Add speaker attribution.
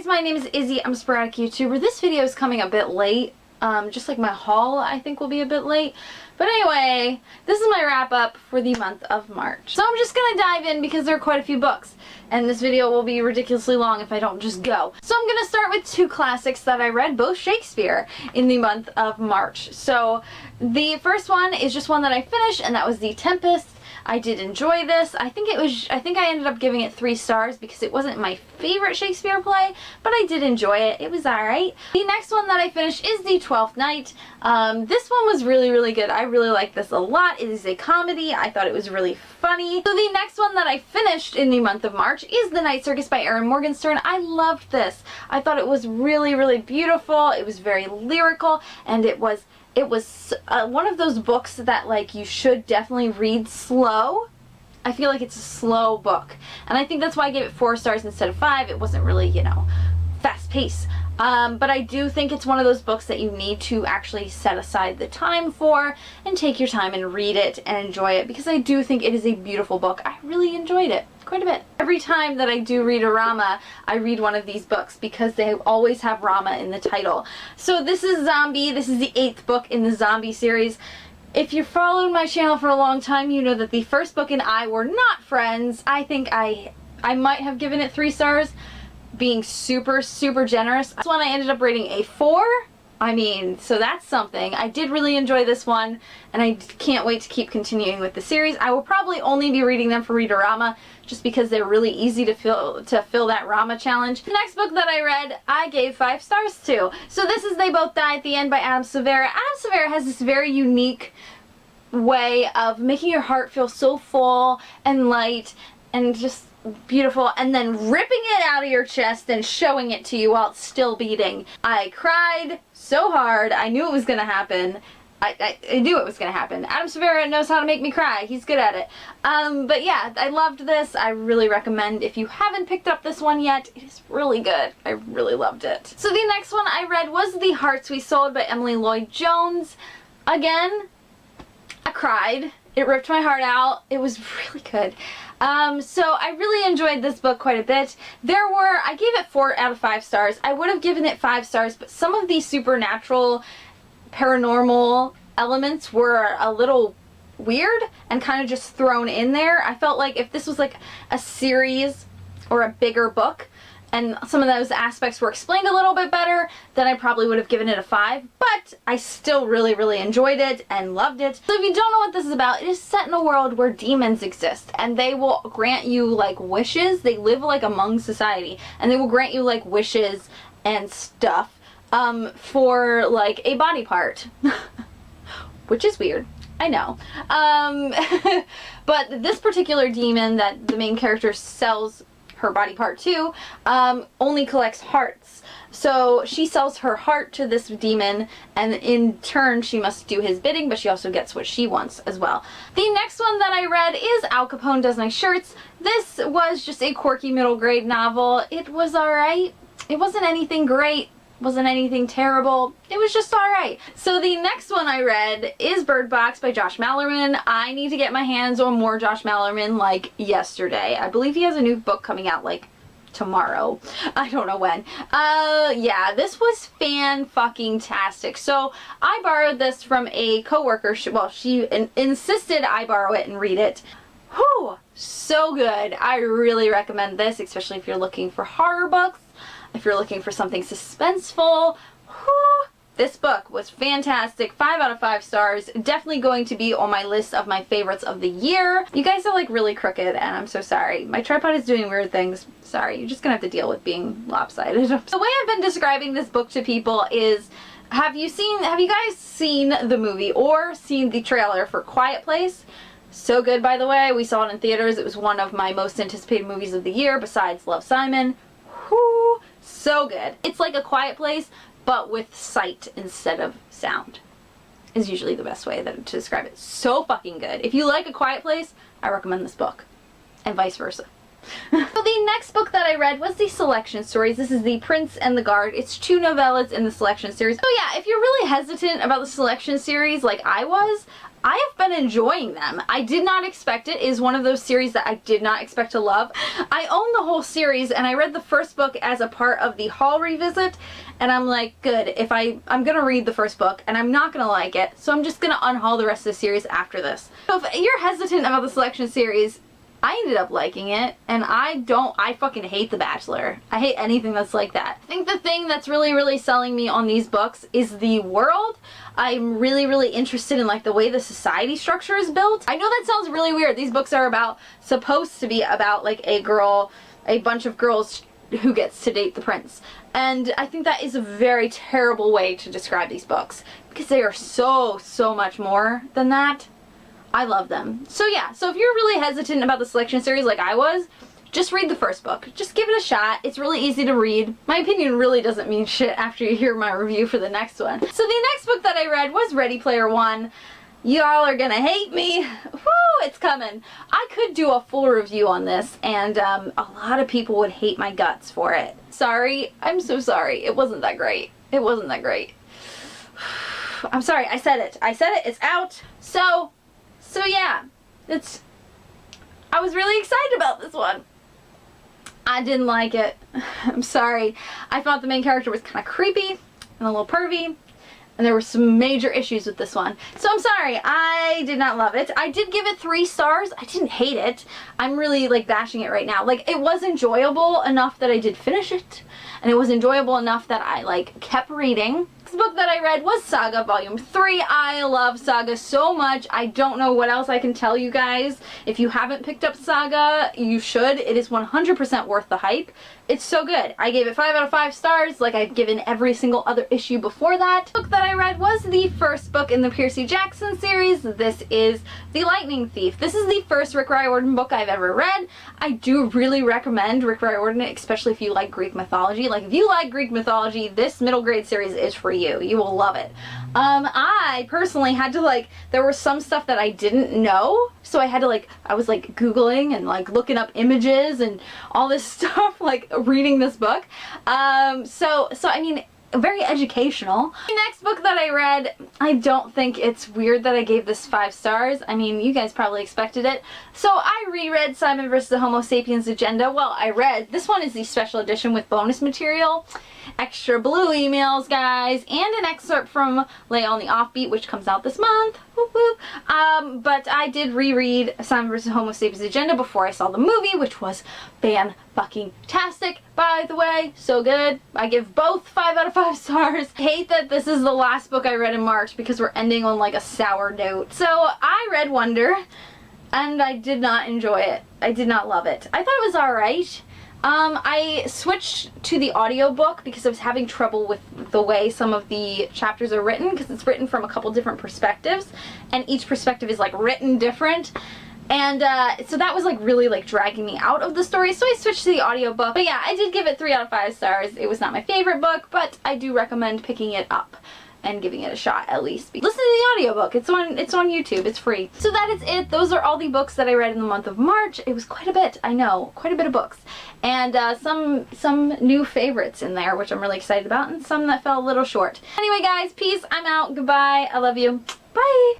Speaker 1: my name is Izzy. I'm a sporadic YouTuber. This video is coming a bit late. Just like my haul, I think, will be a bit late. But anyway, this is my wrap up for the month of March. So I'm just gonna dive in because there are quite a few books. And this video will be ridiculously long if I don't just go. So I'm gonna start with two classics that I read, both Shakespeare, in the month of March. So the first one is just one that I finished, and that was The Tempest. I did enjoy this. I think I ended up giving it 3 stars because it wasn't my favorite Shakespeare play, but I did enjoy it. It was alright. The next one that I finished is The Twelfth Night. This one was really, really good. I really liked this a lot. It is a comedy. I thought it was really funny. So the next one that I finished in the month of March is The Night Circus by Erin Morgenstern. I loved this. I thought it was really, really beautiful. It was very lyrical, and it was one of those books that, like, you should definitely read slow. I feel like it's a slow book, and I think that's why I gave it 4 stars instead of 5. It wasn't really, you know, fast pace. But I do think it's one of those books that you need to actually set aside the time for and take your time and read it and enjoy it, because I do think it is a beautiful book. I really enjoyed it quite a bit. Every time that I do read a Rama, I read one of these books because they always have Rama in the title. So this is Zombie. This is the 8th book in the Zombie series. If you followed my channel for a long time, you know that the first book and I were not friends. I think I might have given it 3 stars, being super, super generous. This one I ended up rating a 4. I mean, so that's something. I did really enjoy this one, and I can't wait to keep continuing with the series. I will probably only be reading them for Read-A-Rama, just because they're really easy to fill that Rama challenge. The next book that I read, I gave 5 stars to. So this is They Both Die at the End by Adam Silvera. Adam Silvera has this very unique way of making your heart feel so full and light and just beautiful, and then ripping it out of your chest and showing it to you while it's still beating. I cried so hard. I knew it was gonna happen. I knew it was gonna happen. Adam Silvera knows how to make me cry. He's good at it. But yeah, I loved this. I really recommend, if you haven't picked up this one yet, it is really good. I really loved it. So the next one I read was The Hearts We Sold by Emily Lloyd Jones. Again, I cried. It ripped my heart out. It was really good. So I really enjoyed this book quite a bit. I gave it 4 out of 5 stars. I would have given it 5 stars, but some of these supernatural, paranormal elements were a little weird and kind of just thrown in there. I felt like if this was like a series or a bigger book, and some of those aspects were explained a little bit better, then I probably would have given it a 5, but I still really, really enjoyed it and loved it. So if you don't know what this is about, it is set in a world where demons exist, and they will grant you, like, wishes. They live, like, among society, and they will grant you, like, wishes and stuff for, like, a body part. Which is weird. I know. But this particular demon that the main character sells her body part to, only collects hearts. So she sells her heart to this demon, and in turn she must do his bidding, but she also gets what she wants as well. The next one that I read is Al Capone Does Nice Shirts. This was just a quirky middle grade novel. It was alright. It wasn't anything great. Wasn't anything terrible. It was just alright. So the next one I read is Bird Box by Josh Malerman. I need to get my hands on more Josh Malerman, like, yesterday. I believe he has a new book coming out, like, tomorrow. I don't know when. Yeah, this was fan-fucking-tastic. So I borrowed this from a coworker. Well, she insisted I borrow it and read it. Whew, so good. I really recommend this, especially if you're looking for horror books. If you're looking for something suspenseful, whew, this book was fantastic. 5 out of 5 stars. Definitely going to be on my list of my favorites of the year. You guys are, like, really crooked, and I'm so sorry. My tripod is doing weird things. Sorry, you're just gonna have to deal with being lopsided. The way I've been describing this book to people is, have you guys seen the movie or seen the trailer for Quiet Place? So good, by the way. We saw it in theaters. It was one of my most anticipated movies of the year, besides Love, Simon. Whew. So good. It's like A Quiet Place, but with sight instead of sound, is usually the best way to describe it. So fucking good. If you like A Quiet Place, I recommend this book, and vice versa. So the next book that I read was the Selection Stories. This is The Prince and the Guard. It's 2 novellas in the Selection series. So yeah, if you're really hesitant about the Selection series like I was, I have been enjoying them. I did not expect it. It is one of those series that I did not expect to love. I own the whole series, and I read the first book as a part of the Hall revisit, and I'm like, good, if I'm gonna read the first book, and I'm not gonna like it, so I'm just gonna unhaul the rest of the series after this. So if you're hesitant about the Selection series, I ended up liking it, and I fucking hate The Bachelor. I hate anything that's like that. I think the thing that's really, really selling me on these books is the world. I'm really, really interested in like the way the society structure is built. I know that sounds really weird. These books are supposed to be about like a bunch of girls who gets to date the prince. And I think that is a very terrible way to describe these books, because they are so, so much more than that. I love them. So yeah, so if you're really hesitant about the Selection series like I was, just read the first book. Just give it a shot. It's really easy to read. My opinion really doesn't mean shit after you hear my review for the next one. So the next book that I read was Ready Player One. Y'all are gonna hate me. Woo, it's coming. I could do a full review on this, and a lot of people would hate my guts for it. Sorry. I'm so sorry. It wasn't that great. It wasn't that great. I'm sorry. I said it. I said it. It's out. So yeah, I was really excited about this one. I didn't like it. I'm sorry. I thought the main character was kind of creepy and a little pervy, and there were some major issues with this one. So I'm sorry. I did not love it. I did give it 3 stars. I didn't hate it. I'm really like bashing it right now. Like, it was enjoyable enough that I did finish it, and it was enjoyable enough that I like kept reading. The book that I read was Saga Volume 3. I love Saga so much. I don't know what else I can tell you guys. If you haven't picked up Saga, you should. It is 100% worth the hype. It's so good. I gave it 5 out of 5 stars, like I've given every single other issue before that. The book that I read was the first book in the Percy Jackson series. This is The Lightning Thief. This is the first Rick Riordan book I've ever read. I do really recommend Rick Riordan, especially if you like Greek mythology. Like, if you like Greek mythology, this middle grade series is for you. You will love it. I personally had to there was some stuff that I didn't know, so I had to I was Googling and looking up images and all this stuff, reading this book. So I mean, very educational. The next book that I read, I don't think it's weird that I gave this 5 stars. I mean, you guys probably expected it. So I reread Simon vs. the Homo Sapiens Agenda. Well, this one is the special edition with bonus material, extra blue emails, guys, and an excerpt from Lay on the Offbeat, which comes out this month. Whoop, whoop. But I did reread Simon vs. Homo Sapiens Agenda before I saw the movie, which was fan-fucking-tastic, by the way. So good. I give both 5 out of 5 stars. I hate that this is the last book I read in March because we're ending on a sour note. So I read Wonder, and I did not enjoy it. I did not love it. I thought it was alright. I switched to the audiobook because I was having trouble with the way some of the chapters are written, because it's written from a couple different perspectives, and each perspective is written different. And so that was really dragging me out of the story, so I switched to the audiobook. But yeah, I did give it 3 out of 5 stars. It was not my favorite book, but I do recommend picking it up and giving it a shot at least. Listen to the audiobook. It's on YouTube. It's free. So that is it. Those are all the books that I read in the month of March. It was quite a bit. I know. Quite a bit of books. And some new favorites in there, which I'm really excited about, and some that fell a little short. Anyway, guys, peace. I'm out. Goodbye. I love you. Bye.